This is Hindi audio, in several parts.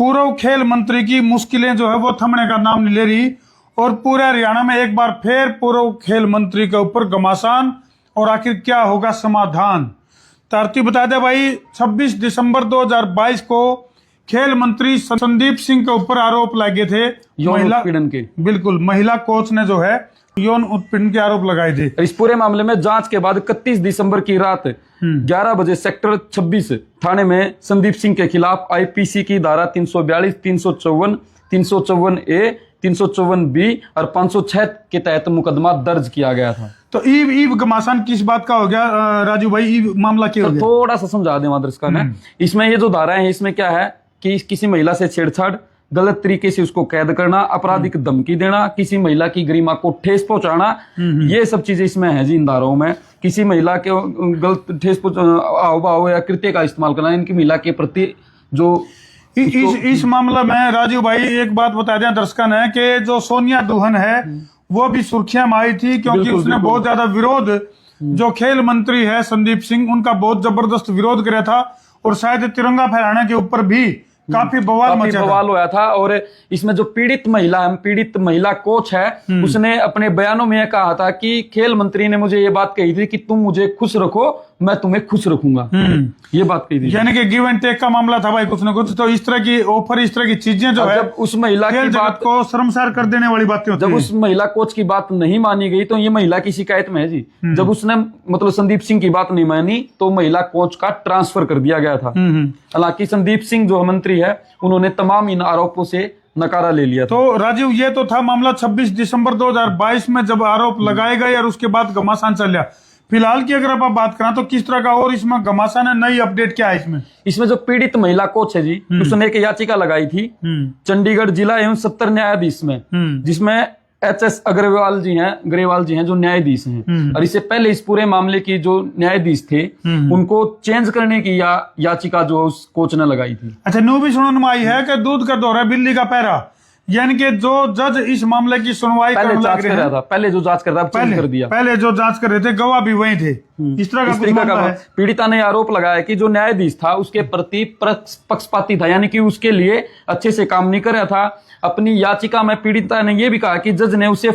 पूर्व खेल मंत्री की मुश्किलें जो है वो थमने का नाम नहीं ले रही और पूरे हरियाणा में एक बार फिर पूर्व खेल मंत्री के ऊपर घमासान। और आखिर क्या होगा समाधान, तरतीब बता दे भाई। 26 दिसंबर 2022 को खेल मंत्री संदीप सिंह के ऊपर आरोप लगे थे यौन उत्पीड़न के। बिल्कुल, महिला कोच ने जो है यौन उत्पीड़न के आरोप लगाए थे। इस पूरे मामले में जांच के बाद 31 दिसंबर की रात 11 बजे सेक्टर 26 थाने में संदीप सिंह के खिलाफ आईपीसी की धारा 342, 354, 354A, 354B और 506 के तहत मुकदमा दर्ज किया गया था। तो ईब घमासान किस बात का हो गया राजू भाई, ईब मामला क्या हो गया? थोड़ा सा समझा दें आदर्श का ना। इसमें ये जो धाराएं हैं, इसमें क्या है कि किसी महिला से छेड़छाड़, गलत तरीके से उसको कैद करना, आपराधिक धमकी देना, किसी महिला की गरिमा को ठेस पहुंचाना, ये सब चीजें इसमें है जी इन धाराओं में। किसी महिला के गलत ठेस हाव भाव या कृत्य का इस्तेमाल करना, इनकी महिला के प्रति जो इस मामला में राजू भाई एक बात बता दें दर्शकन है कि जो सोनिया दुहन है वो भी सुर्खियां में आई थी क्योंकि उसने बहुत ज्यादा विरोध, जो खेल मंत्री है संदीप सिंह, उनका बहुत जबरदस्त विरोध किया था और शायद तिरंगा फहराने के ऊपर भी काफी बवाल हुआ था। और इसमें जो पीड़ित महिला कोच है, उसने अपने बयानों में कहा था कि खेल मंत्री ने मुझे ये बात कही थी कि तुम मुझे खुश रखो, मैं तुम्हें खुश रखूंगा, ये बात कही थी। यानी कि गिव एंड टेक का मामला था भाई कुछ ना कुछ। तो इस तरह की ऑफर, इस तरह की चीजें जो है जब उस महिला की बात को शर्मसार कर देने वाली बातें होती जब उस महिला कोच की बात नहीं मानी गई तो ये महिला की शिकायत में है जी। जब उसने मतलब संदीप सिंह की बात नहीं मानी तो महिला कोच का ट्रांसफर कर दिया गया था। हालांकि संदीप सिंह जो मंत्री है उन्होंने तमाम इन आरोपों से नकारा ले लिया। तो राजीव ये तो था मामला 26 दिसंबर 2022 में जब आरोप लगाए गए और उसके बाद घमासान चल गया। फिलहाल की अगर आप बात करें तो किस तरह का और इसमें घमासान है, नई अपडेट क्या है इसमें जो पीड़ित महिला कोच है जी, उसने एक याचिका लगाई थी चंडीगढ़ जिला एवं सत्र न्यायाधीश में, जिसमें HS ग्रेवाल जी हैं जो न्यायाधीश हैं। और इससे पहले इस पूरे मामले की जो न्यायाधीश थे उनको चेंज करने की याचिका जो उस कोच ने लगाई थी। अच्छा, न्यू भी सुनने में आई है कि दूध का दौरा बिल्ली का पैरा, यानी कि जो जज इस मामले की सुनवाई पहले जो जांच कर रहे थे गवाह भी वही थे। इस तरह का पीड़िता ने आरोप लगाया कि जो न्यायाधीश था उसके प्रति पक्षपाती था, यानी कि उसके लिए अच्छे से काम नहीं कर रहा था। अपनी याचिका में पीड़िता ने यह भी कहा कि जज ने उसे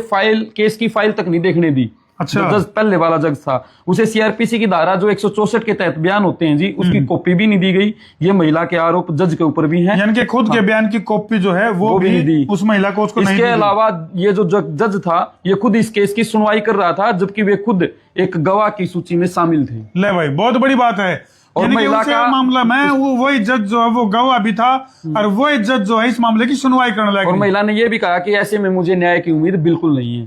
केस की फाइल तक नहीं देखने दी। अच्छा, जज पहले वाला जज था, उसे CRPC की धारा जो 164 के तहत बयान होते हैं जी, उसकी कॉपी भी नहीं दी गई। ये महिला के आरोप जज के ऊपर भी हैं, यानी कि खुद के बयान की कॉपी जो है वो भी नहीं दी उस महिला को, उसको नहीं दी। इसके अलावा ये जो जज था ये खुद इस केस की सुनवाई कर रहा था, जबकि वे खुद एक गवाह की सूची में शामिल थे। ले भाई, बहुत बड़ी बात है। और महिला का मामला में वही जज जो है वो गवाह भी था और वही जज जो है इस मामले की सुनवाई करने लगा। और महिला ने यह भी कहा कि ऐसे में मुझे न्याय की उम्मीद बिल्कुल नहीं है।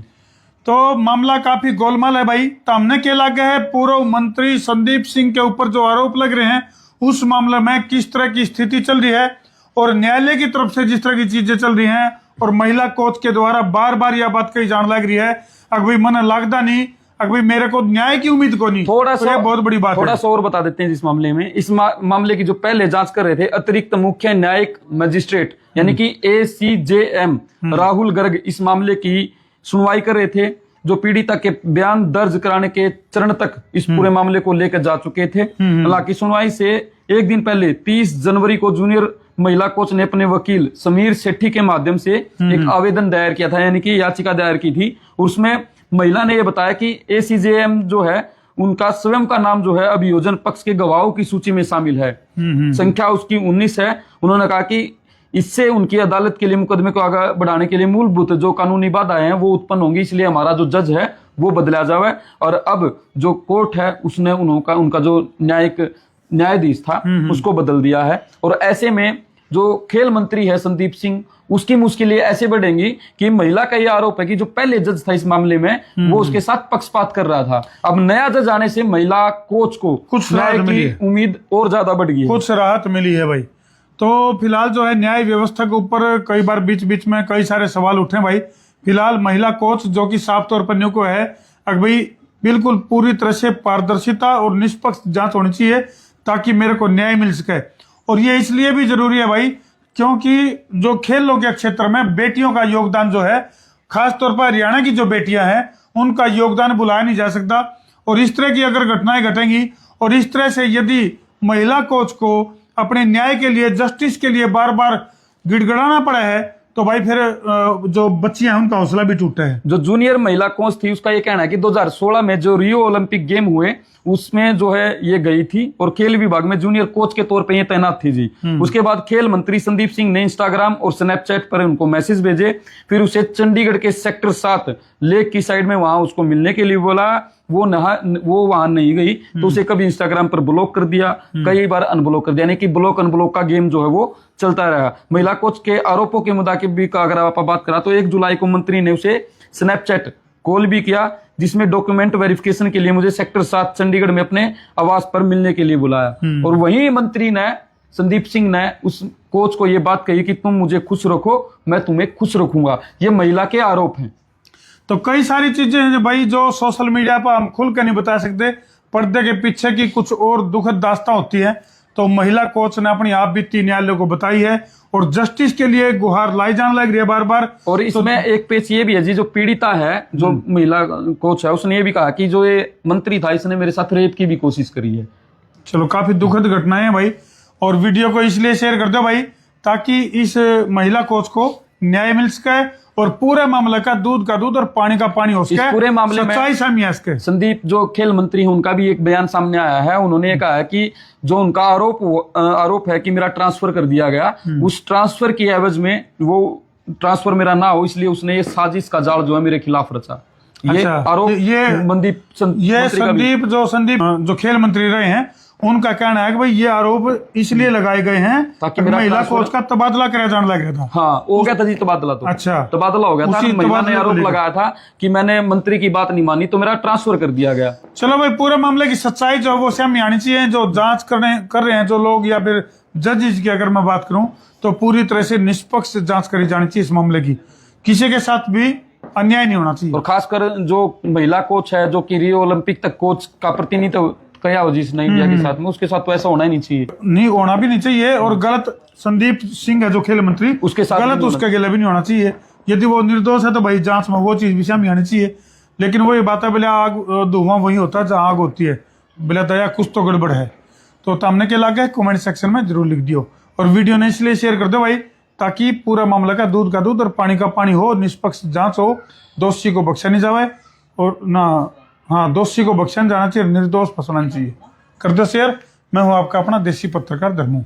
तो मामला काफी गोलमाल है भाई। सामने क्या लगा है, पूर्व मंत्री संदीप सिंह के ऊपर जो आरोप लग रहे हैं उस मामले में किस तरह की स्थिति चल रही है और न्यायालय की तरफ से जिस तरह की चीजें चल रही हैं और महिला कोच के द्वारा बार बार यह बात कही जाने लग रही है अगर मन लगता नहीं, अगर मेरे को न्याय की उम्मीद को नहीं, थोड़ा सा बहुत बड़ी बात। थोड़ा सा और बता देते हैं इस मामले में। इस मामले की जो पहले जांच कर रहे थे अतिरिक्त मुख्य न्यायिक मजिस्ट्रेट यानी कि ACJM राहुल गर्ग इस मामले की सुनवाई कर रहे थे, जो पीड़िता के बयान दर्ज कराने के चरण तक इस पूरे मामले को लेकर जा चुके थे। हालांकि सुनवाई से एक दिन पहले 30 जनवरी को जूनियर महिला कोच ने अपने वकील समीर सेठी के माध्यम से एक आवेदन दायर किया था, यानी कि याचिका दायर की थी। उसमें महिला ने यह बताया कि ACJM जो है उनका स्वयं का नाम जो है अभियोजन पक्ष के गवाहों की सूची में शामिल है। संख्या उसकी 19 है। उन्होंने कहा कि इससे उनकी अदालत के लिए मुकदमे को आगे बढ़ाने के लिए मूलभूत जो कानूनी बाधाएं हैं वो उत्पन्न होंगी, इसलिए हमारा जो जज है वो बदला जाए। और अब जो कोर्ट है उसने उनका जो न्यायाधीश था उसको बदल दिया है। और ऐसे में जो खेल मंत्री है संदीप सिंह, उसकी मुश्किलें ऐसे बढ़ेंगी कि महिला का यह आरोप है कि जो पहले जज था इस मामले में वो उसके साथ पक्षपात कर रहा था। अब नया जज आने से महिला कोच को कुछ न्याय की उम्मीद और ज्यादा बढ़ गई है, कुछ राहत मिली है भाई। तो फिलहाल जो है न्याय व्यवस्था के ऊपर कई बार बीच बीच में कई सारे सवाल उठे भाई। फिलहाल महिला कोच जो कि साफ तौर पर न्यू को है, अगर भाई बिल्कुल पूरी तरह से पारदर्शिता और निष्पक्ष जांच होनी चाहिए ताकि मेरे को न्याय मिल सके। और ये इसलिए भी जरूरी है भाई क्योंकि जो खेलों के क्षेत्र में बेटियों का योगदान जो है, खासतौर पर हरियाणा की जो बेटियां हैं उनका योगदान भुलाया नहीं जा सकता। और इस तरह की अगर घटनाएं घटेंगी और इस तरह से यदि महिला कोच को अपने न्याय के लिए, जस्टिस के लिए बार बार गिड़गड़ाना पड़ा है तो भाई फिर जो बच्चियां हैं उनका हौसला भी टूटा है। जो जूनियर महिला कोच थी उसका ये कहना है कि 2016 में जो रियो ओलंपिक गेम हुए उसमें जो है ये गई थी और खेल विभाग में जूनियर कोच के तौर पे ये तैनात थी जी। उसके बाद खेल मंत्री संदीप सिंह ने इंस्टाग्राम और स्नैपचैट पर उनको मैसेज भेजे, फिर उसे चंडीगढ़ के सेक्टर 7 लेक की साइड में वहां उसको मिलने के लिए बोला। वो वहां नहीं गई तो उसे कभी इंस्टाग्राम पर ब्लॉक कर दिया, कई बार अनब्लॉक कर दिया, यानी कि ब्लॉक अनब्लॉक का गेम जो है वो चलता रहा। महिला कोच के आरोपों के मुताबिक अगर आप बात करा तो 1 जुलाई को मंत्री ने उसे स्नैपचैट कॉल भी किया जिसमें डॉक्यूमेंट वेरिफिकेशन के लिए मुझे सेक्टर 7 चंडीगढ़ में अपने आवास पर मिलने के लिए बुलाया। और वहीं मंत्री ने संदीप सिंह ने उस कोच को यह बात कही कि तुम मुझे खुश रखो, मैं तुम्हें खुश रखूंगा। ये महिला के आरोप हैं। तो कई सारी चीजें हैं भाई जो सोशल मीडिया पर हम खुल कर नहीं बता सकते, पर्दे के पीछे की कुछ और दुखद दास्तां होती है। तो महिला कोच ने अपनी आप बीती न्यायालय को बताई है और जस्टिस के लिए गुहार लाई जाने लग रही है बार बार। और इसमें एक पेच ये भी है जी, जो पीड़िता है जो महिला कोच है उसने ये भी कहा कि जो ये मंत्री था इसने मेरे साथ रेप की भी कोशिश करी है। चलो काफी दुखद घटनाएं हैं भाई, और वीडियो को इसलिए शेयर कर दो भाई ताकि इस महिला कोच को न्याय मिल सके और पूरे मामले का दूध और पानी का पानी हो सके। पूरे मामले में सच्चाई सामने आ सके। संदीप जो खेल मंत्री हैं उनका भी एक बयान सामने आया है। उन्होंने कहा है कि जो उनका आरोप है कि मेरा ट्रांसफर कर दिया गया, उस ट्रांसफर की एवज में वो ट्रांसफर मेरा ना हो इसलिए उसने ये साजिश का जाल जो है मेरे खिलाफ रचा। ये आरोप संदीप जो खेल मंत्री रहे हैं उनका कहना है कि भाई ये आरोप इसलिए लगाए गए हैं ताकि महिला कोच का तबादला कराया जाने लगा था। हाँ हो गया था जी तबादला, तो अच्छा तबादला हो गया था। महिला ने आरोप लगाया था कि मैंने मंत्री की बात नहीं मानी तो मेरा ट्रांसफर कर दिया गया। चलो भाई पूरे मामले की सच्चाई जो वो सामने आनी चाहिए। जो जांच कर रहे हैं जो लोग या फिर जजेस की अगर मैं बात करूं तो पूरी तरह से निष्पक्ष जांच करी जानी चाहिए इस मामले की। किसी के साथ भी अन्याय नहीं होना चाहिए। और खासकर जो महिला कोच है जो कि रियो ओलंपिक तक कोच का प्रतिनिधित्व कया हो जिस इंडिया के साथ में, उसके साथ तो ऐसा होना ही नहीं चाहिए। नहीं होना भी नहीं चाहिए और गलत संदीप सिंह है जो खेल मंत्री उसके साथ गलत उसके गिले भी नहीं होना चाहिए। यदि वो निर्दोष है तो भाई जांच में वो चीज भी सामने आनी चाहिए। लेकिन वही बात है, बोले आग धुआं वही होता है जहाँ आग होती है, बोले दया कुछ तो गड़बड़ है। तो तमने के लगे कमेंट सेक्शन में जरूर लिख दियो और वीडियो ने इसलिए शेयर कर दो भाई ताकि पूरा मामला का दूध और पानी का पानी हो, निष्पक्ष जांच हो, दोषी को बख्शा नहीं जाए और ना हाँ दोषी को बख्शा नहीं जाना चाहिए, निर्दोष फंसना चाहिए। कर दो शेयर। मैं हूं आपका अपना देसी पत्रकार धर्मू।